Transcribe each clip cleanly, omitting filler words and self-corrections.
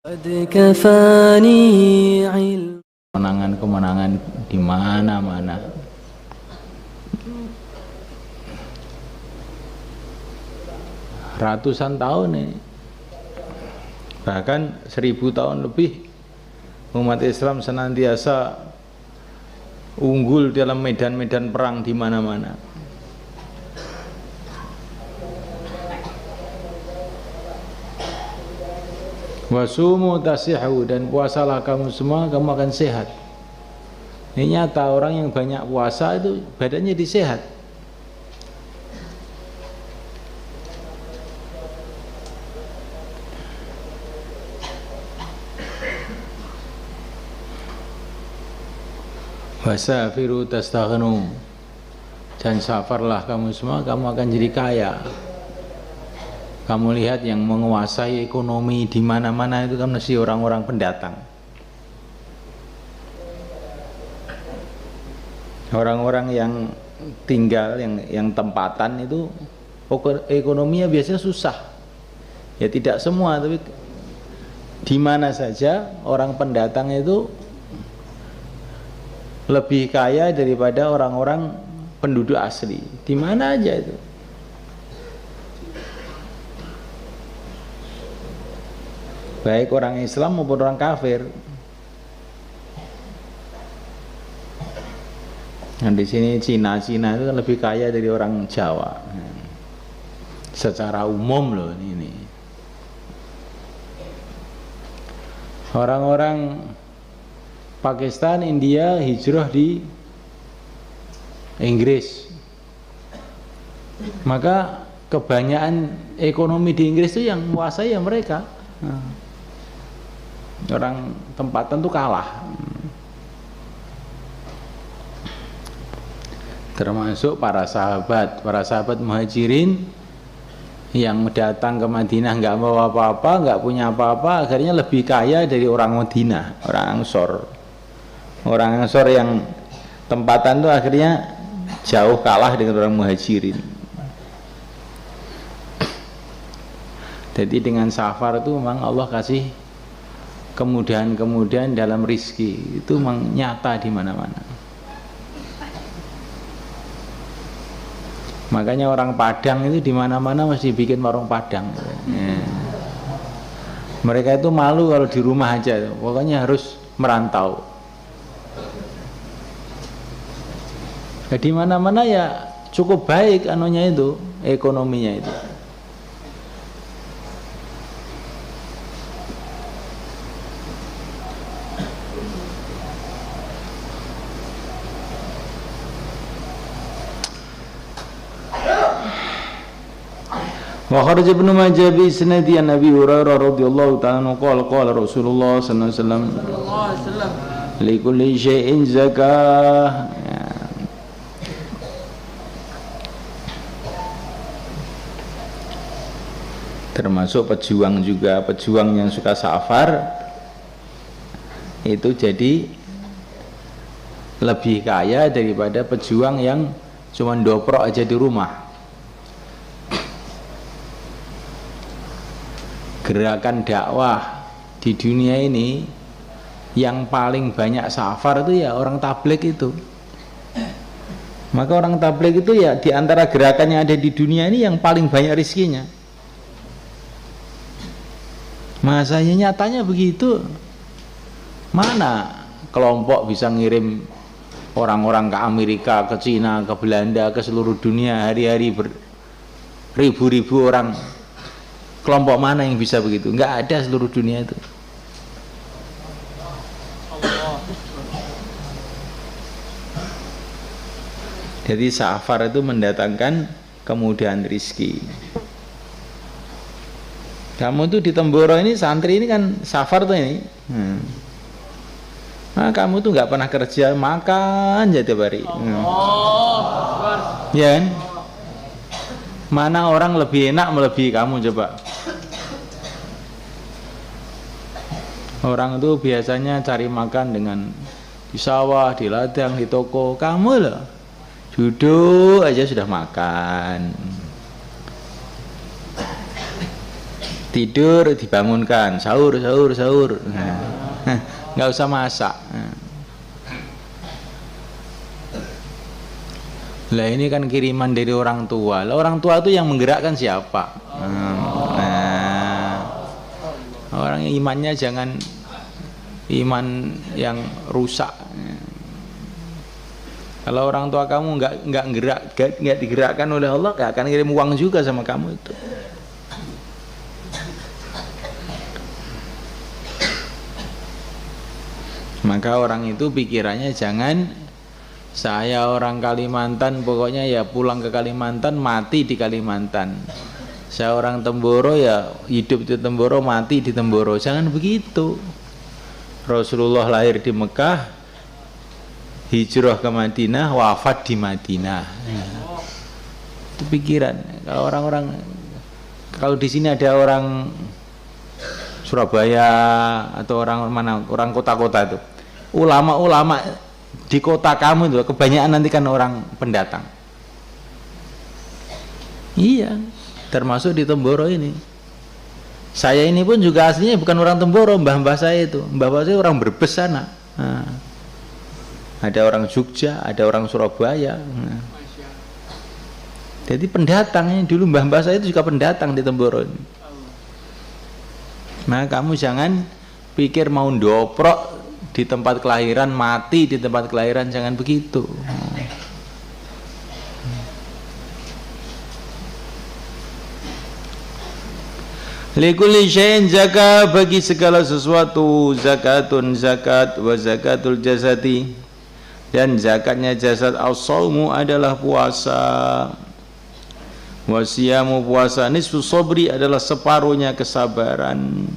قد كفاني علم. Kemenangan-kemenangan di mana-mana. Ratusan tahun ini, bahkan 1000 tahun lebih, umat Islam senantiasa unggul dalam medan-medan perang di mana-mana. Wasumu tasihu, dan puasalah kamu semua, kamu akan sehat. Ini nyata, orang yang banyak puasa itu badannya disehat. Wasafiru tastaghnu, dan safarlah kamu semua, kamu akan jadi kaya. Kamu lihat yang menguasai ekonomi di mana-mana itu kan mesti orang-orang pendatang. Orang-orang yang tinggal, yang tempatan itu ekonominya biasanya susah. Ya tidak semua, tapi di mana saja orang pendatang itu lebih kaya daripada orang-orang penduduk asli. Di mana aja itu. Baik orang Islam maupun orang kafir. Nah, di sini Cina itu kan lebih kaya dari orang Jawa. Secara umum loh ini. Orang-orang Pakistan, India hijrah di Inggris. Maka kebanyakan ekonomi di Inggris itu yang menguasai ya mereka. Orang tempatan tuh kalah. Termasuk para sahabat Muhajirin yang datang ke Madinah nggak bawa apa-apa, nggak punya apa-apa, akhirnya lebih kaya dari orang Madinah, orang Ansor. Orang Ansor yang tempatan tuh akhirnya jauh kalah dengan orang Muhajirin. Jadi dengan safar itu memang Allah kasih kemudahan-kemudahan dalam rizki, itu memang nyata di mana-mana. Makanya orang Padang itu di mana-mana mesti bikin warung Padang. Ya. Mereka itu malu kalau di rumah aja, pokoknya harus merantau. Nah, di mana-mana ya cukup baik anunya itu, ekonominya itu. Wa kharaja Ibnu Majah bi isnadi an Abi Hurairah radhiyallahu ta'ala qala Rasulullah sallallahu alaihi wasallam li kulli syai'in zakah. Termasuk pejuang juga, pejuang yang suka safar itu jadi lebih kaya daripada pejuang yang cuma doprok aja di rumah. Gerakan dakwah di dunia ini yang paling banyak safar itu ya orang tabligh itu. Maka orang tabligh itu ya di antara gerakan yang ada di dunia ini yang paling banyak rizkinya. Masanya nyatanya begitu. Mana kelompok bisa ngirim orang-orang ke Amerika, ke Cina, ke Belanda, ke seluruh dunia hari-hari ribu-ribu orang. Kelompok mana yang bisa begitu? Enggak ada seluruh dunia itu. Jadi safar itu mendatangkan kemudahan rizki. Kamu tuh di Temboro ini, santri ini kan safar tuh ini. Nah, kamu tuh nggak pernah kerja, makan aja tiap hari. Ya kan? Mana orang lebih enak melebihi kamu coba? Orang itu biasanya cari makan dengan di sawah, di ladang, di toko. Kamu loh, duduk aja sudah makan. tidur dibangunkan, sahur sahur sahur, nggak usah masak. Lah ini kan kiriman dari orang tua. Lah orang tua itu yang menggerakkan siapa? Orang yang imannya jangan iman yang rusak. Kalau orang tua kamu nggak digerakkan oleh Allah, nggak akan kirim uang juga sama kamu itu. Maka orang itu pikirannya jangan saya orang Kalimantan pokoknya ya pulang ke Kalimantan mati di Kalimantan. Saya orang Temboro ya hidup di Temboro mati di Temboro. Jangan begitu. Rasulullah lahir di Mekah, hijrah ke Madinah, wafat di Madinah. Itu pikiran. Kalau orang-orang, kalau di sini ada orang Surabaya atau orang mana, orang kota-kota itu, ulama-ulama di kota kamu itu kebanyakan nanti kan orang pendatang. Iya, termasuk di Temboro ini. Saya ini pun juga aslinya bukan orang Temboro, mbah-mbah saya itu, mbah-mbah saya orang Brebes sana. Ada orang Jogja, ada orang Surabaya. Jadi pendatang ini dulu mbah-mbah saya itu juga pendatang di Temboro ini. Nah kamu jangan pikir mau doprok di tempat kelahiran, mati di tempat kelahiran, jangan begitu. Likulli syai'in zakat, bagi segala sesuatu zakatun zakat, wa zakatul jasadi, dan zakatnya jasad. As-shaumu adalah puasa, wa siyamu puasa, nisfu sabri adalah separuhnya kesabaran.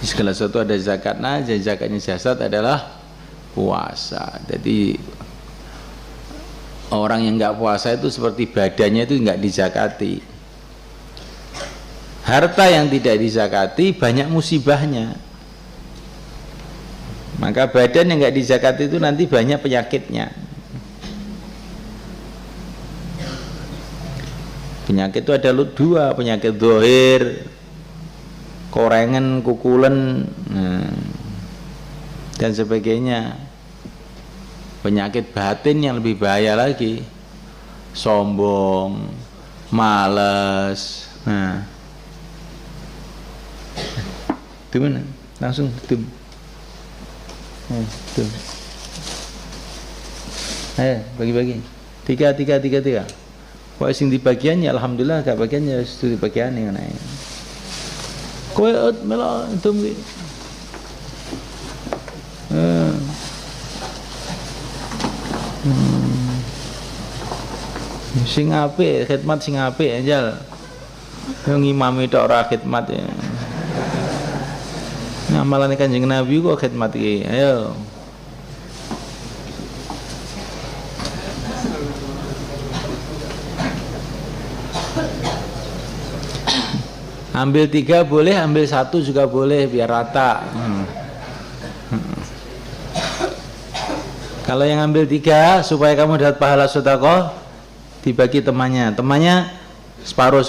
Segala sesuatu ada zakatnya, zakatnya jasad adalah puasa. Jadi orang yang nggak puasa itu seperti badannya itu nggak dizakati. Harta yang tidak dizakati banyak musibahnya. Maka badan yang nggak dizakati itu nanti banyak penyakitnya. Penyakit itu ada dua, penyakit zahir, korengan, kukulen, dan sebagainya. Penyakit batin yang lebih bahaya lagi, sombong, malas. Itu mana? Langsung itu. Ayo bagi-bagi. Tiga. Kau sing di bagiannya, alhamdulillah gak bagiannya studi bagian yang naik. Kau melo itu. Sing apik, khidmat sing apik anjal. Yang ngimami tok ora khidmat ya. Ngamalane Kanjeng Nabi kok khidmat iki. Ayo. Ambil 3 boleh, ambil 1 juga boleh biar rata. Kalau yang ambil 3 supaya kamu dapat pahala sedekah, dibagi temannya separuh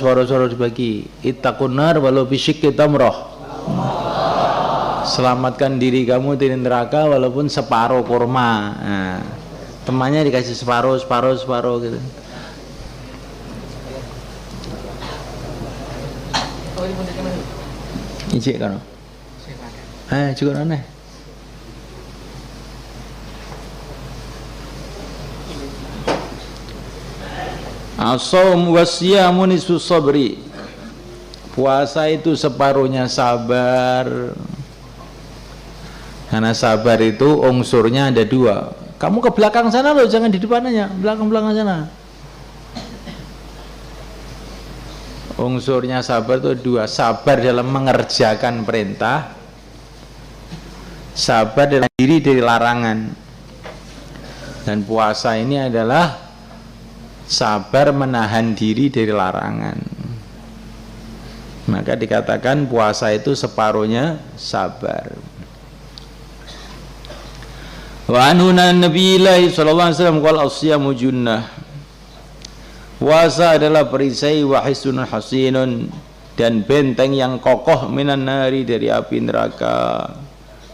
dibagi. Ittaqun nar walau bisyikki tamrah. Selamatkan diri kamu dari neraka walaupun separuh kurma. Temannya dikasih separuh gitu. Ijik kan? Juga aneh. As-shaum wasyamu nisfu sabri. Puasa itu separuhnya sabar. Karena sabar itu unsurnya ada 2. Kamu ke belakang sana loh, jangan di depannya, belakang sana. Unsurnya sabar itu 2. Sabar dalam mengerjakan perintah, sabar dalam diri dari larangan. Dan puasa ini adalah sabar menahan diri dari larangan. Maka dikatakan puasa itu separuhnya sabar. Wa anhu Nabi sallallahu alaihi wasallam qala as-siyamu junnah. Puasa adalah perisai wa hisunun hasinun, dan benteng yang kokoh minan nari, dari api neraka.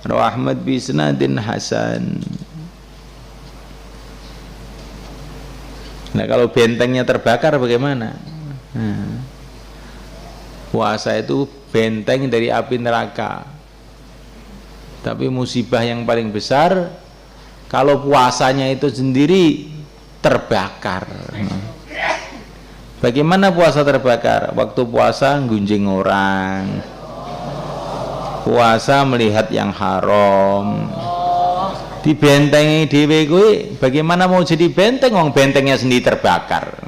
Rawi Ahmad bi isnadin hasan. Nah, kalau bentengnya terbakar bagaimana? Nah, puasa itu benteng dari api neraka. Tapi musibah yang paling besar kalau puasanya itu sendiri terbakar. Bagaimana puasa terbakar? Waktu puasa gunjing orang, puasa melihat yang haram, dibentengi dhewe kuwi. Bagaimana mau jadi benteng wong bentengnya sendiri terbakar?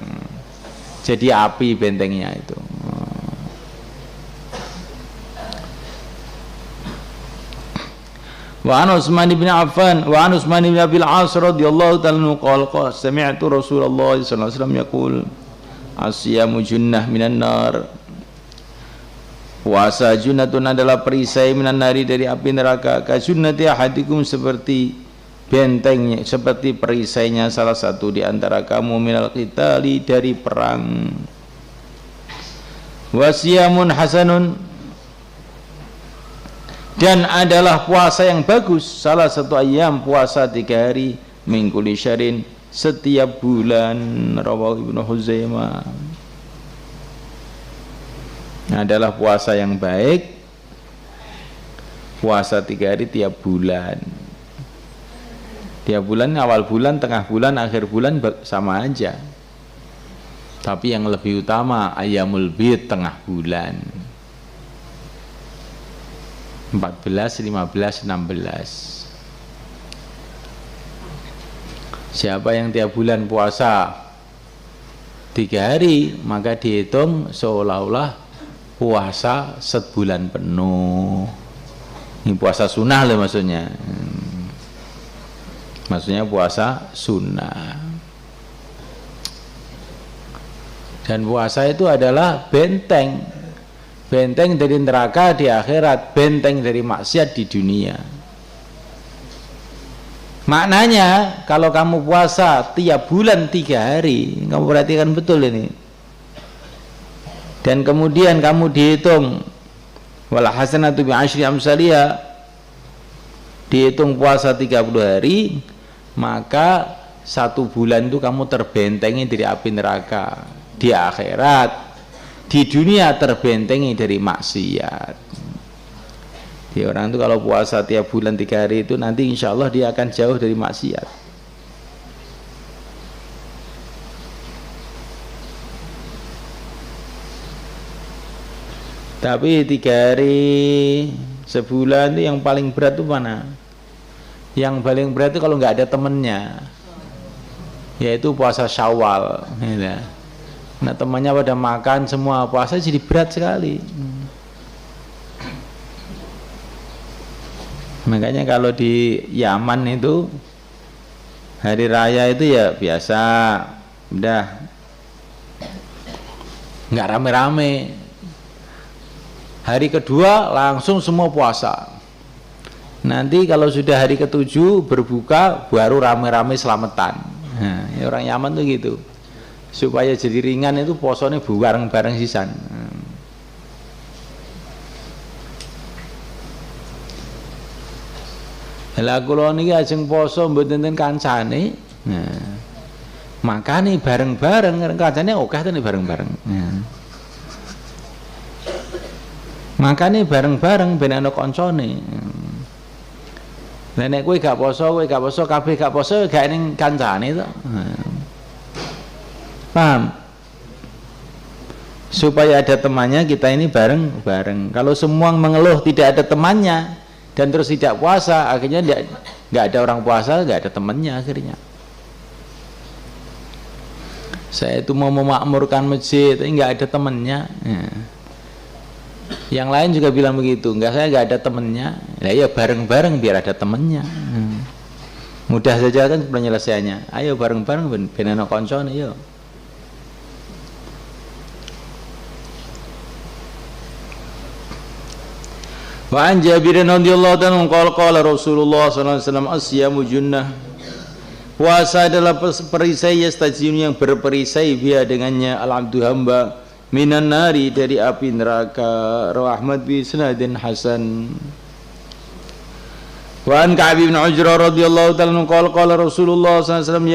Jadi api bentengnya itu. Wa an Utsman bin Affan wa an Utsman bin Abil As radhiyallahu ta'ala anhu qala sami'tu Rasulullah sallallahu alaihi wasallam yaqul asyamu junnah minan nar. Puasa junnatun adalah perisai minan nari, dari api neraka. Ka junnati ahadikum, seperti bentengnya, seperti perisainya salah satu di antara kamu, minal qitali, dari perang. Wasiyamun hasanun, dan adalah puasa yang bagus, salah satu ayam, puasa 3 hari, min kulli syahrin, setiap bulan. Rawahu Ibnu Huzaimah. Adalah puasa yang baik, puasa 3 hari tiap bulan. Tiap bulan, awal bulan, tengah bulan, akhir bulan sama aja. Tapi yang lebih utama Ayyamul Bid, tengah bulan, 14, 15, 16. Siapa yang tiap bulan puasa 3 hari, maka dihitung seolah-olah puasa sebulan penuh. Ini puasa sunnah loh maksudnya. Maksudnya puasa sunnah. Dan puasa itu adalah benteng, benteng dari neraka di akhirat, benteng dari maksiat di dunia. Maknanya kalau kamu puasa tiap bulan 3 hari, kamu perhatikan betul ini, dan kemudian kamu dihitung wal hasanatu bi asyri amsaliyah, dihitung puasa 30 hari, maka 1 bulan itu kamu terbentengi dari api neraka di akhirat. Di dunia terbentengi dari maksiat. Di orang itu kalau puasa tiap bulan 3 hari itu nanti insya Allah dia akan jauh dari maksiat. Tapi 3 hari sebulan itu yang paling berat itu mana? Yang paling berat itu kalau nggak ada temennya, yaitu puasa Syawal. Nah, temannya pada makan semua, puasa jadi berat sekali. Makanya kalau di Yaman itu hari raya itu ya biasa, udah nggak rame-rame. Hari kedua langsung semua puasa. Nanti kalau sudah hari ke-7 berbuka, baru rame-rame selamatan. Nah, ya orang Yaman tuh gitu. Supaya jadi ringan itu posone bareng-bareng sisan. Lah kula niki ajeng poso mboten enten kancane. Nah, makane bareng-bareng kancane akeh tenan bareng-bareng. Nah. Makane bareng-bareng ben ana kancane. Lah nek kowe gak poso, kabeh gak poso gak ning kancane to. Nah. Paham? Supaya ada temannya, kita ini bareng-bareng. Kalau semua mengeluh tidak ada temannya dan terus tidak puasa, akhirnya nggak ada orang puasa, nggak ada temannya akhirnya. Saya itu mau memakmurkan masjid, tapi nggak ada temannya. Ya. Yang lain juga bilang begitu, saya nggak ada temannya. Nah, ya bareng-bareng biar ada temannya. Mudah saja kan penyelesaiannya. Ayo bareng-bareng ben ana koncone yo. Wa an Jabir radhiyallahu anhu qala qala Rasulullah sallallahu alaihi wasallam asyamu junnah. Puasa adalah perisai yastajinu yang berperisai biha dengannya al-abdu hamba minan nari dari api neraka. Rawi Ahmad bi sanadin hasan. Wa an Ka'ab bin Ujrah radhiyallahu ta'ala anhu qala Rasulullah sallallahu alaihi wasallam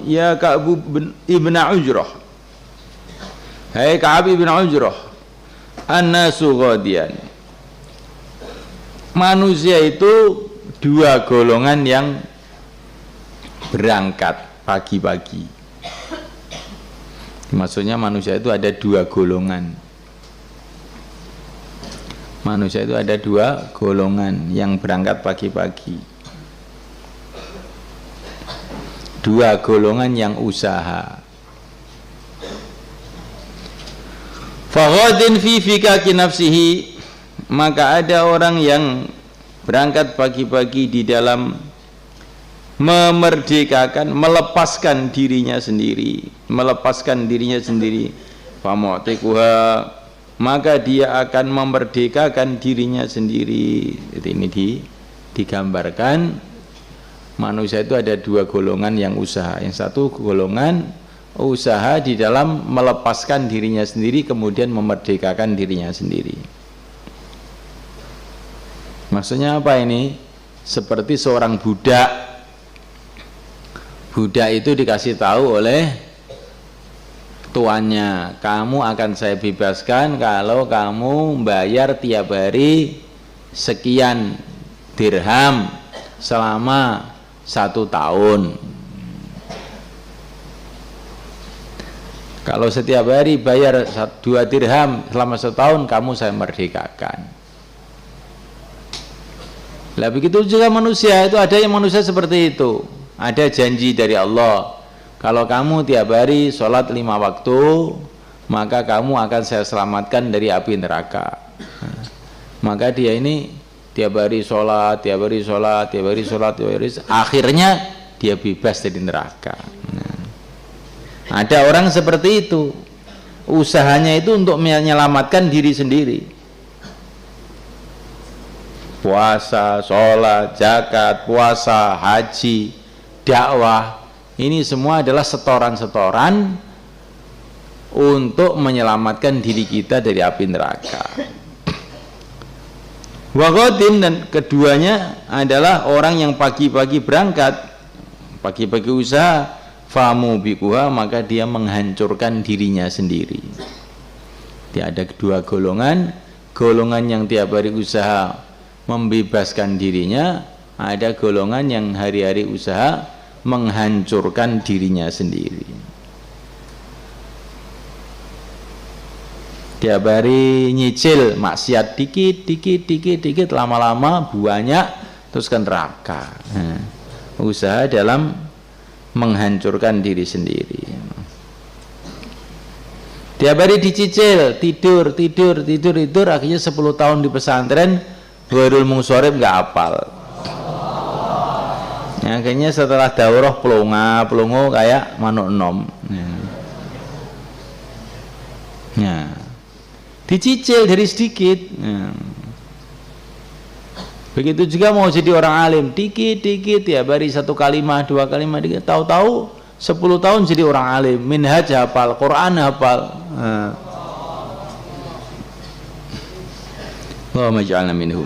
ya Ka'ab ibn Ujrah. Hai Ka'ab ibn Ujrah, an-nasu ghadiyan. Manusia itu dua golongan yang berangkat pagi-pagi. Maksudnya manusia itu ada dua golongan. Manusia itu ada dua golongan yang berangkat pagi-pagi. Dua golongan yang usaha. Faghadin fi fikaki nafsihi, maka ada orang yang berangkat pagi-pagi di dalam memerdekakan, melepaskan dirinya sendiri, famu'tiquha, maka dia akan memerdekakan dirinya sendiri. Ini digambarkan manusia itu ada dua golongan yang usaha. Yang satu golongan usaha di dalam melepaskan dirinya sendiri, kemudian memerdekakan dirinya sendiri. Maksudnya apa ini? Seperti seorang budak. Budak itu dikasih tahu oleh tuannya, kamu akan saya bebaskan kalau kamu bayar tiap hari sekian dirham selama 1 tahun. Kalau setiap hari bayar 2 dirham selama 1 tahun, kamu saya merdekakan. Lah begitu juga manusia, itu ada yang manusia seperti itu. Ada janji dari Allah, kalau kamu tiap hari sholat 5 waktu, maka kamu akan saya selamatkan dari api neraka. Maka dia ini tiap hari sholat, akhirnya dia bebas dari neraka. Ada orang seperti itu, usahanya itu untuk menyelamatkan diri sendiri. Puasa, sholat, zakat, puasa, haji, dakwah, ini semua adalah setoran-setoran untuk menyelamatkan diri kita dari api neraka. Wagodin, dan keduanya adalah orang yang pagi-pagi berangkat, pagi-pagi usaha, famu bikuha, maka dia menghancurkan dirinya sendiri. Dia ada kedua golongan, golongan yang tiap hari usaha membebaskan dirinya, ada golongan yang hari-hari usaha menghancurkan dirinya sendiri. Tiap hari nyicil maksiat dikit, lama-lama banyak, terus ke neraka. Usaha dalam menghancurkan diri sendiri. Tiap hari dicicil, tidur, akhirnya 10 tahun di pesantren, Ghairul Mungsorib nggak hafal. Ya, akhirnya setelah daurah pelongo kayak manuk enom. Ya. Dicicil dari sedikit. Ya. Begitu juga mau jadi orang alim, dikit ya, bari 1 kalimah, 2 kalimah, dikit. Tahu-tahu 10 tahun jadi orang alim, minhaj hafal, Quran hafal. Allahumma ij'alna minhum.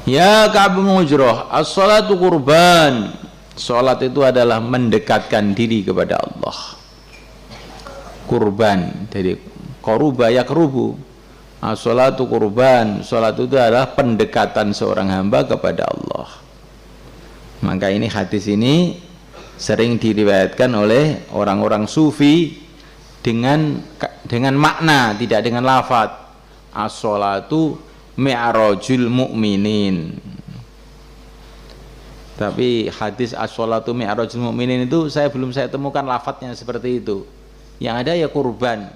Ya Ka'ab bin Ujrah, as-salatu qurban. Salat itu adalah mendekatkan diri kepada Allah. Kurban dari qaruba yaqrubu. As-salatu qurban. Salat itu adalah pendekatan seorang hamba kepada Allah. Maka ini hadis ini sering diriwayatkan oleh orang-orang sufi dengan makna, tidak dengan lafaz. As-salatu mi'rajul mu'minin. Tapi hadis as-salatu mi'rajul mu'minin itu belum saya temukan lafadznya seperti itu. Yang ada ya kurban.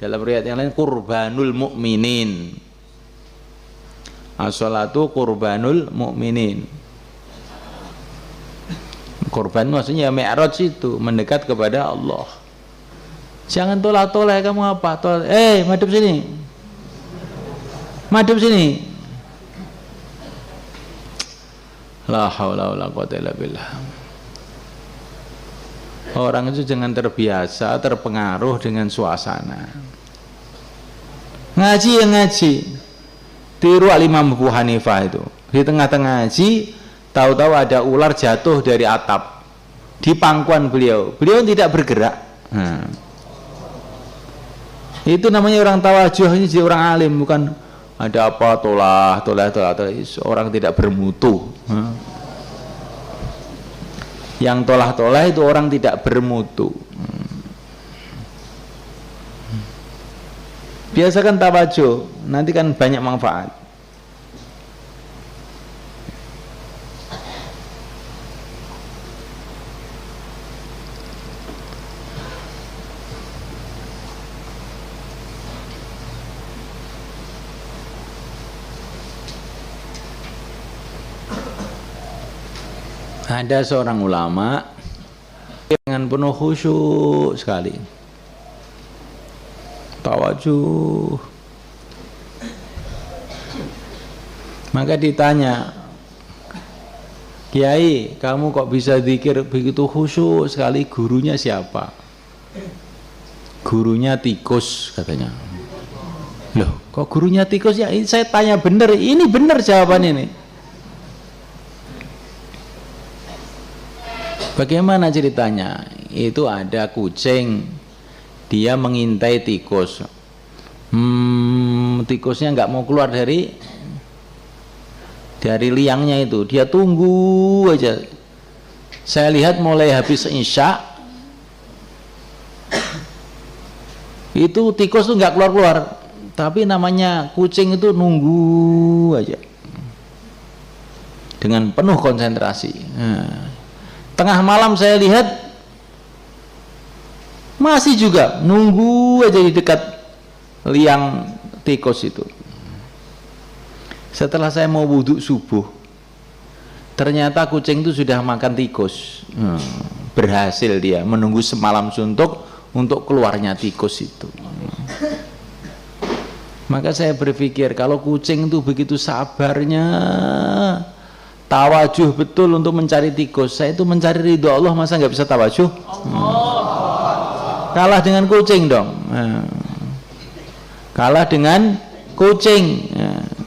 Dalam riwayat yang lain kurbanul mu'minin. As-salatu kurbanul mu'minin. Kurban maksudnya mi'raj itu mendekat kepada Allah. Jangan tolak-tolak kamu apa? Madep sini. Madep sini. La haula wala quwata illa billah. Orang itu jangan terbiasa, terpengaruh dengan suasana. Ngaji yang ngaji. Tiru Imam Abu Hanifah itu. Di tengah-tengah ngaji, tahu-tahu ada ular jatuh dari atap di pangkuan beliau. Beliau tidak bergerak. Nah, itu namanya orang tawajuh, ini jadi orang alim, bukan ada apa tolah. Orang tidak bermutu. Yang tolah itu orang tidak bermutu. Biasakan tawajuh, nanti kan banyak manfaat. Ada seorang ulama dengan penuh khusyuk sekali, tawajuh. Maka ditanya, Kiai, kamu kok bisa zikir begitu khusyuk sekali? Gurunya siapa? Gurunya tikus, katanya. Loh, kok gurunya tikus? Ya, saya tanya bener, ini bener jawaban ini. Bagaimana ceritanya? Itu ada kucing, dia mengintai tikus. Tikusnya nggak mau keluar dari liangnya itu. Dia tunggu aja. Saya lihat mulai habis isya, itu tikus tuh nggak keluar. Tapi namanya kucing itu nunggu aja dengan penuh konsentrasi. Tengah malam saya lihat masih juga nunggu aja di dekat liang tikus itu. Setelah saya mau wudhu subuh, ternyata kucing itu sudah makan tikus. Berhasil dia menunggu semalam suntuk untuk keluarnya tikus itu. Maka saya berpikir, kalau kucing itu begitu sabarnya, tawajuh betul untuk mencari tikus, saya itu mencari ridho Allah, masa nggak bisa tawajuh? Kalah dengan kucing dong. Kalah dengan kucing.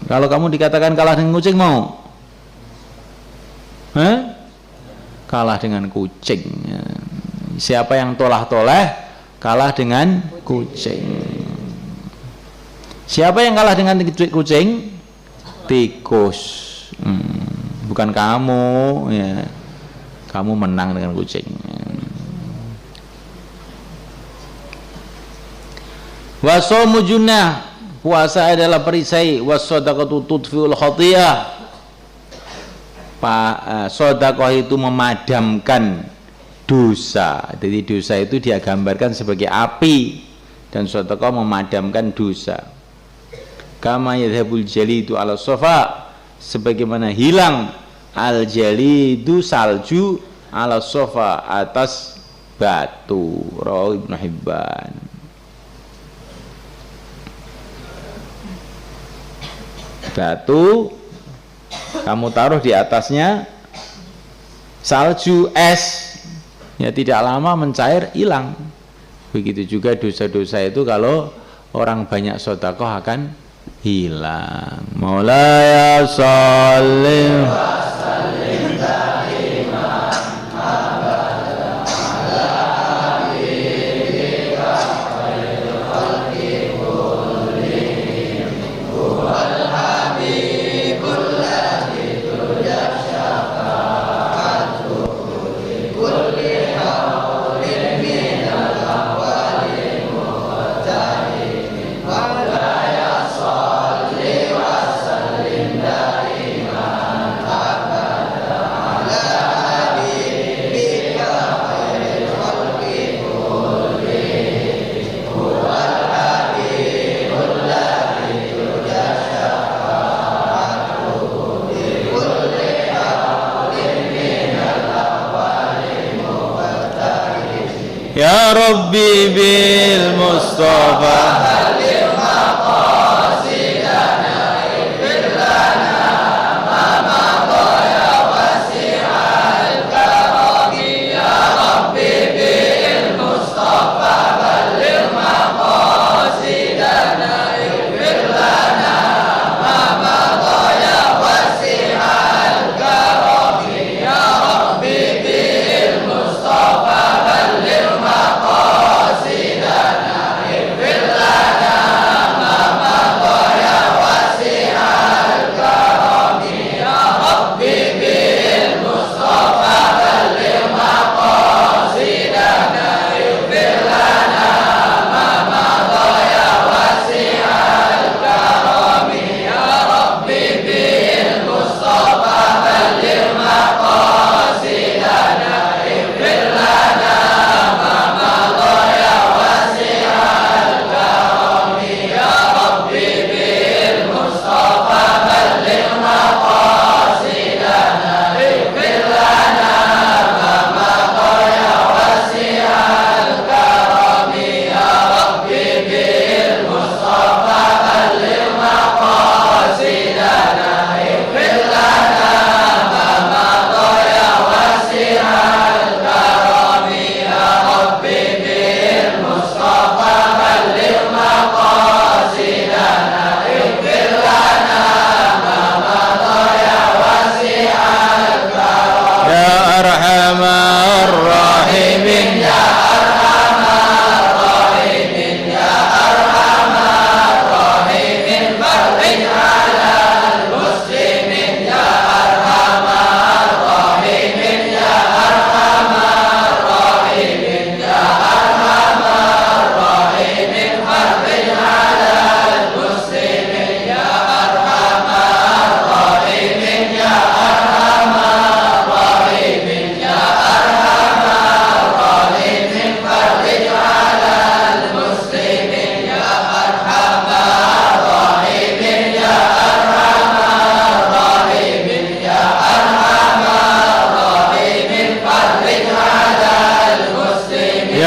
Kalau kamu dikatakan kalah dengan kucing, mau? Kalah dengan kucing. Siapa yang tolah-toleh kalah dengan kucing. Siapa yang kalah dengan kucing? Tikus. Bukan kamu, ya. Kamu menang dengan kucing. Wasaumu junnah, puasa adalah perisai. Wassadaqatu tudfiul khati'ah. Sedekah itu memadamkan dosa. Jadi dosa itu dia gambarkan sebagai api, dan sedekah memadamkan dosa. Kama yadhabul jalidu ala sofa, sebagaimana hilang al jalidu salju ala sofa atas batu. Rawi Ibnu Hibban. Batu kamu taruh di atasnya salju, es, ya tidak lama mencair, hilang. Begitu juga dosa-dosa itu kalau orang banyak sedekah akan hilang. Maulaya sholli wa sallim daiman abadan ala habibika khairil khalqi kullihim huwal habibul ladzi turja syafa'atuhu li kulli hawlin minal awwali muqtahim maulaya Ya Rabbi bil Mustafa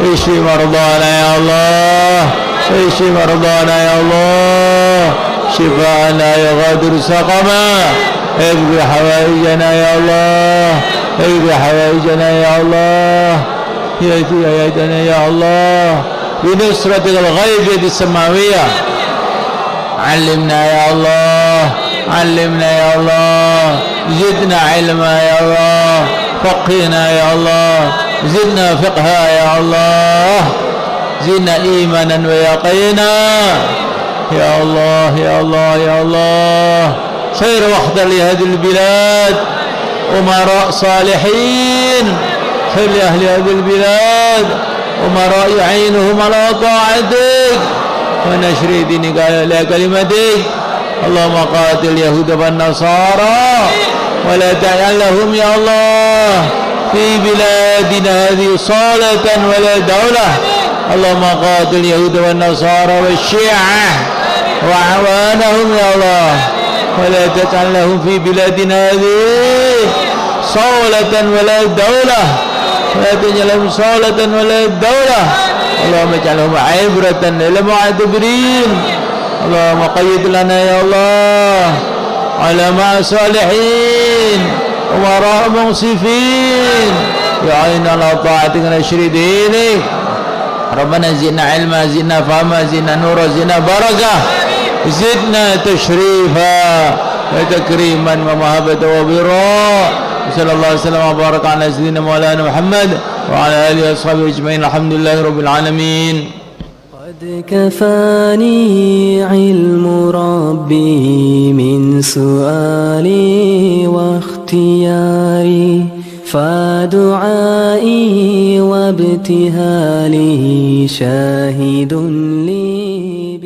اشف مرضانا يا الله اشف مرضانا يا الله شفاء لا يغادر سقما اقضي حوائجنا يا الله اقضي حوائجنا يا الله يدنا يا الله بنصرتك الغيبية السماوية علمنا يا الله علمنا يا الله زدنا علما يا الله فقهنا يا الله زدنا فقها يا الله زدنا إيمانا ويقينا يا الله يا الله يا الله خير وحدة لهذه البلاد أمراء صالحين خير لأهل هذه البلاد أمراء يعينهم على طاعتك ونشر دينك على كلمتك اللهم قاتل اليهود والنصارى ولا تجعل لهم يا الله في بلادنا هذه صالة ولا دولة اللهم قاتل اليهود والنصارى والشيعة وعوانهم يا الله ولا تجعل لهم في بلادنا هذه صولة ولا دولة ولا تجعل لهم صولة ولا دولة اللهم اجعلهم عبرة للمعتبرين اللهم قيد لنا يا الله علماء صالحين أمراء منصفين يعين على طاعتك نشر دينك ربنا زدنا علما زدنا فهما زدنا نورا زدنا بركة زدنا تشريفا وتكريما ومهبة وبرا صلى الله عليه وسلم وبارك على سيدنا مولانا محمد وعلى آله وصحبه أجمعين الحمد لله رب العالمين. قد كفاني علم ربي من سؤالي واختياري فدعائي وابتهالي شاهد لي